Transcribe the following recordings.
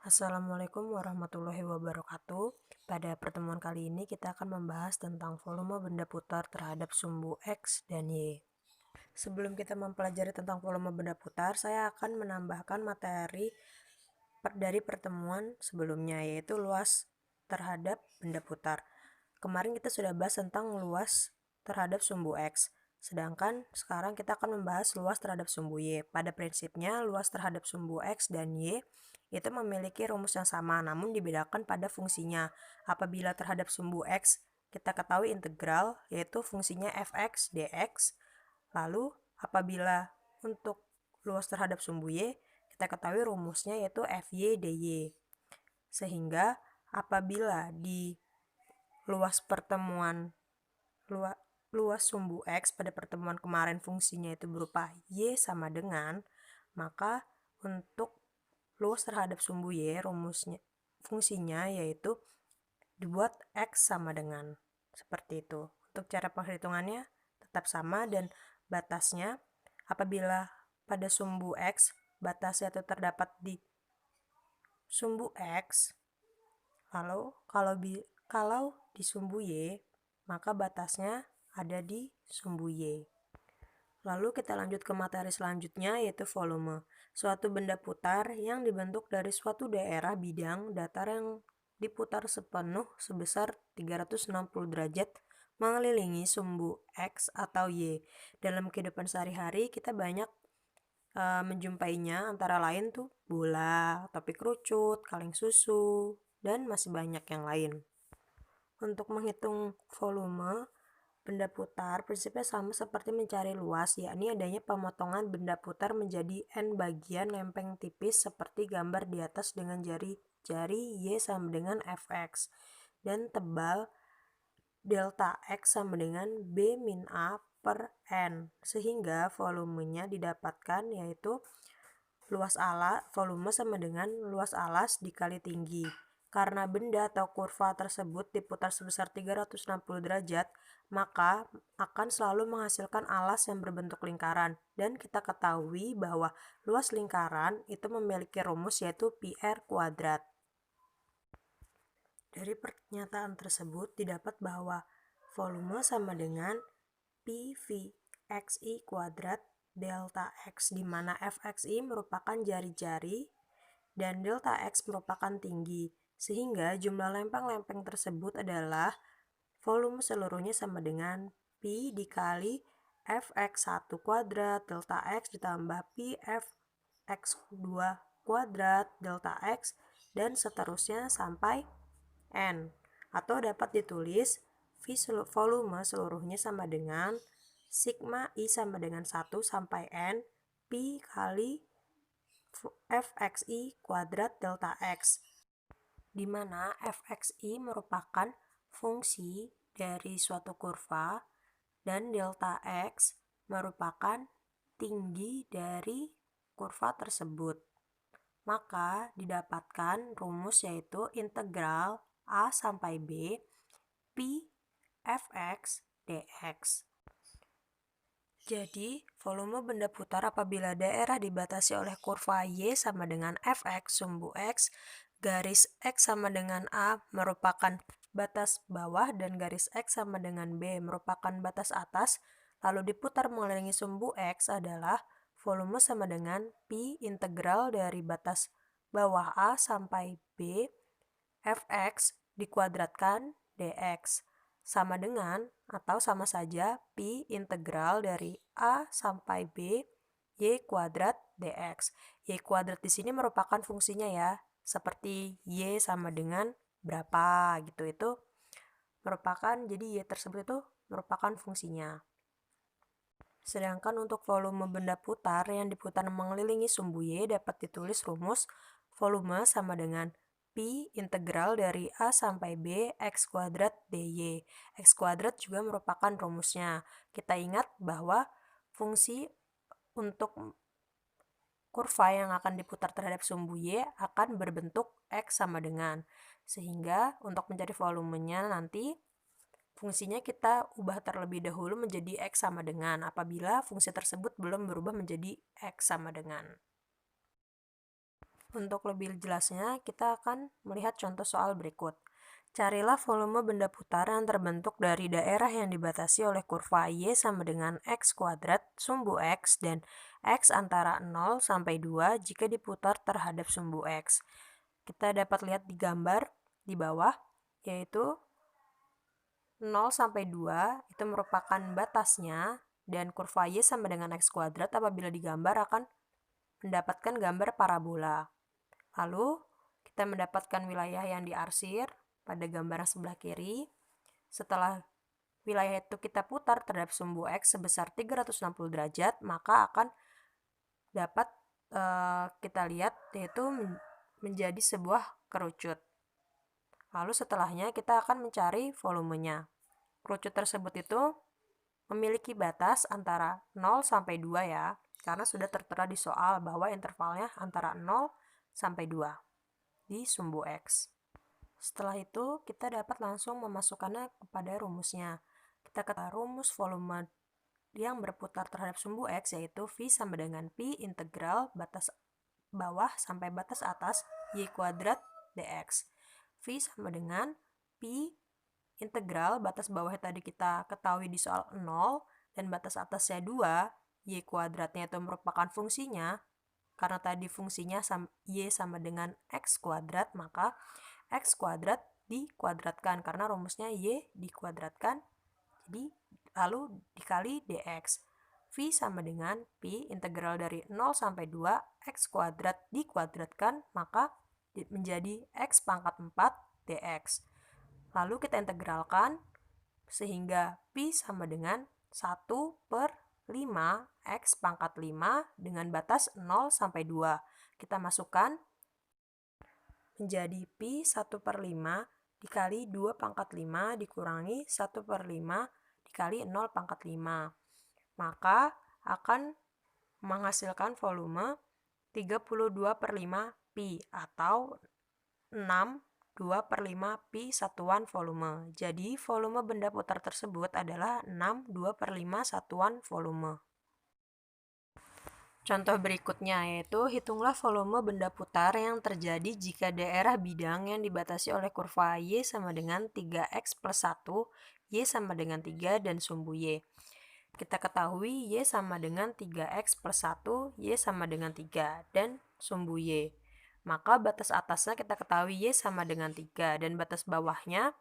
Assalamualaikum warahmatullahi wabarakatuh. Pada pertemuan kali ini kita akan membahas tentang volume benda putar terhadap sumbu X dan Y. Sebelum kita mempelajari tentang volume benda putar, saya akan menambahkan materi dari pertemuan sebelumnya, yaitu luas terhadap benda putar. Kemarin kita sudah bahas tentang luas terhadap sumbu X. Sedangkan sekarang kita akan membahas luas terhadap sumbu Y. Pada prinsipnya, luas terhadap sumbu X dan Y itu memiliki rumus yang sama, namun dibedakan pada fungsinya. Apabila terhadap sumbu X, kita ketahui integral, yaitu fungsinya fx dx. Lalu, apabila untuk luas terhadap sumbu Y, kita ketahui rumusnya yaitu fy dy. Sehingga, apabila di luas pertemuan luas sumbu X pada pertemuan kemarin fungsinya itu berupa Y sama dengan, maka untuk luas terhadap sumbu Y rumusnya fungsinya yaitu dibuat X sama dengan seperti itu. Untuk cara penghitungannya tetap sama dan batasnya apabila pada sumbu X batasnya itu terdapat di sumbu X, lalu kalau di sumbu Y maka batasnya ada di sumbu Y. Lalu kita lanjut ke materi selanjutnya yaitu volume. Suatu benda putar yang dibentuk dari suatu daerah bidang datar yang diputar sepenuh sebesar 360 derajat mengelilingi sumbu X atau Y. Dalam kehidupan sehari-hari kita banyak menjumpainya, antara lain tuh bola, topi kerucut, kaleng susu, dan masih banyak yang lain. Untuk menghitung volume benda putar, prinsipnya sama seperti mencari luas, yakni adanya pemotongan benda putar menjadi N bagian lempeng tipis seperti gambar di atas dengan jari-jari Y sama dengan Fx, dan tebal delta X sama dengan B min A per N, sehingga volumenya didapatkan yaitu volume sama dengan luas alas dikali tinggi. Karena benda atau kurva tersebut diputar sebesar 360 derajat, maka akan selalu menghasilkan alas yang berbentuk lingkaran. Dan kita ketahui bahwa luas lingkaran itu memiliki rumus yaitu PR kuadrat. Dari pernyataan tersebut didapat bahwa volume sama dengan PVXI kuadrat delta X, di mana Fxi merupakan jari-jari dan delta X merupakan tinggi, sehingga jumlah lempeng-lempeng tersebut adalah volume seluruhnya sama dengan Pi dikali Fx1 kuadrat delta X ditambah Pi Fx2 kuadrat delta X dan seterusnya sampai N, atau dapat ditulis V volume seluruhnya sama dengan sigma I sama dengan 1 sampai N Pi kali Fxi kuadrat delta X, di mana Fxi merupakan fungsi dari suatu kurva dan delta X merupakan tinggi dari kurva tersebut. Maka didapatkan rumus yaitu integral A sampai B Pi Fx dx. Jadi, volume benda putar apabila daerah dibatasi oleh kurva Y sama dengan Fx sumbu X, garis X sama dengan A merupakan batas bawah dan garis X sama dengan B merupakan batas atas, lalu diputar mengelilingi sumbu X adalah volume sama dengan Pi integral dari batas bawah A sampai B Fx dikuadratkan dx, sama dengan atau sama saja Pi integral dari A sampai B Y kuadrat dx. Y kuadrat di sini merupakan fungsinya ya, seperti Y sama dengan berapa gitu, itu merupakan, jadi Y tersebut itu merupakan fungsinya. Sedangkan untuk volume benda putar yang diputar mengelilingi sumbu Y dapat ditulis rumus volume sama dengan Pi integral dari A sampai B X kuadrat dy. X kuadrat juga merupakan rumusnya. Kita ingat bahwa fungsi untuk kurva yang akan diputar terhadap sumbu Y akan berbentuk X sama dengan. Sehingga untuk mencari volumenya nanti fungsinya kita ubah terlebih dahulu menjadi X sama dengan apabila fungsi tersebut belum berubah menjadi X sama dengan. Untuk lebih jelasnya, kita akan melihat contoh soal berikut. Carilah volume benda putar yang terbentuk dari daerah yang dibatasi oleh kurva Y sama dengan X kuadrat, sumbu X, dan X antara 0 sampai 2 jika diputar terhadap sumbu X. Kita dapat lihat di gambar di bawah, yaitu 0 sampai 2 itu merupakan batasnya, dan kurva Y sama dengan X kuadrat apabila digambar akan mendapatkan gambar parabola. Lalu, kita mendapatkan wilayah yang diarsir pada gambar sebelah kiri. Setelah wilayah itu kita putar terhadap sumbu X sebesar 360 derajat, maka akan dapat kita lihat yaitu menjadi sebuah kerucut. Lalu setelahnya kita akan mencari volumenya. Kerucut tersebut itu memiliki batas antara 0 sampai 2 ya, karena sudah tertera di soal bahwa intervalnya antara 0 sampai 2 di sumbu X. Setelah itu, kita dapat langsung memasukkannya kepada rumusnya. Kita ketahui rumus volume yang berputar terhadap sumbu X yaitu V sama dengan Pi integral batas bawah sampai batas atas Y kuadrat dx. V sama dengan Pi integral batas bawahnya tadi kita ketahui di soal 0 dan batas atasnya 2, Y kuadratnya itu merupakan fungsinya. Karena tadi fungsinya Y sama dengan X kuadrat, maka X kuadrat dikuadratkan karena rumusnya Y dikuadratkan, jadi lalu dikali dx. V sama dengan Pi integral dari 0 sampai 2 X kuadrat dikuadratkan, maka menjadi X pangkat 4 dx. Lalu kita integralkan sehingga Pi sama dengan 1 per 5 X pangkat 5 dengan batas 0 sampai 2. Kita masukkan menjadi Pi 1 per 5 dikali 2 pangkat 5 dikurangi 1 per 5 dikali 0 pangkat 5. Maka akan menghasilkan volume 32 per 5 Pi atau 6 2 per 5 Pi satuan volume. Jadi volume benda putar tersebut adalah 6 2 per 5 satuan volume. Contoh berikutnya yaitu hitunglah volume benda putar yang terjadi jika daerah bidang yang dibatasi oleh kurva Y sama dengan 3X plus 1, Y sama dengan 3, dan sumbu Y. Kita ketahui Y sama dengan 3X plus 1, Y sama dengan 3, dan sumbu Y. Maka batas atasnya kita ketahui Y sama dengan 3, dan batas bawahnya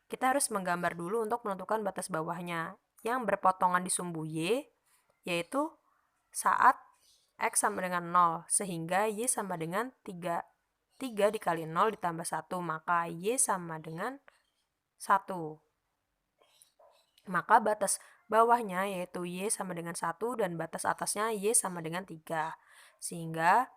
kita harus menggambar dulu untuk menentukan batas bawahnya yang berpotongan di sumbu Y, yaitu saat X sama dengan 0, sehingga Y sama dengan 3 dikali 0 ditambah 1, maka Y sama dengan 1. Maka batas bawahnya yaitu Y sama dengan 1 dan batas atasnya Y sama dengan 3. Sehingga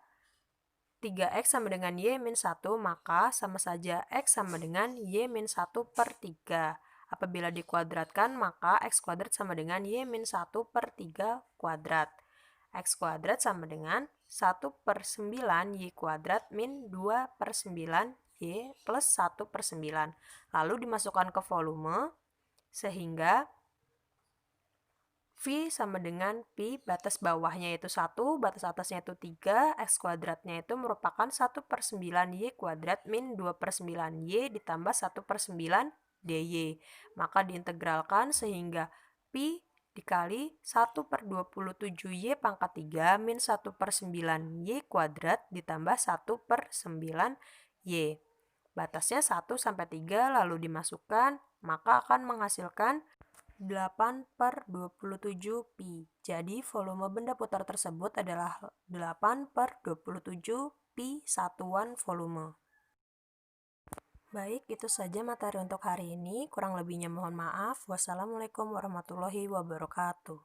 3X sama dengan Y min 1, maka sama saja X sama dengan Y min 1 per 3. Apabila dikuadratkan, maka X kuadrat sama dengan Y min 1 per 3 kuadrat. X kuadrat sama dengan 1 per 9 Y kuadrat min 2 per 9 Y plus 1 per 9. Lalu dimasukkan ke volume, sehingga V sama dengan Pi, batas bawahnya yaitu 1, batas atasnya itu 3, X kuadratnya itu merupakan 1 per 9 Y kuadrat min 2 per 9 Y ditambah 1 per 9 DY. Maka diintegralkan sehingga Pi dikali 1 per 27 Y pangkat 3 min 1 per 9 Y kuadrat ditambah 1 per 9 Y. Batasnya 1 sampai 3 lalu dimasukkan, maka akan menghasilkan 8 per 27 Pi. Jadi volume benda putar tersebut adalah 8 per 27 Pi satuan volume. Baik, itu saja materi untuk hari ini. Kurang lebihnya mohon maaf. Wassalamualaikum warahmatullahi wabarakatuh.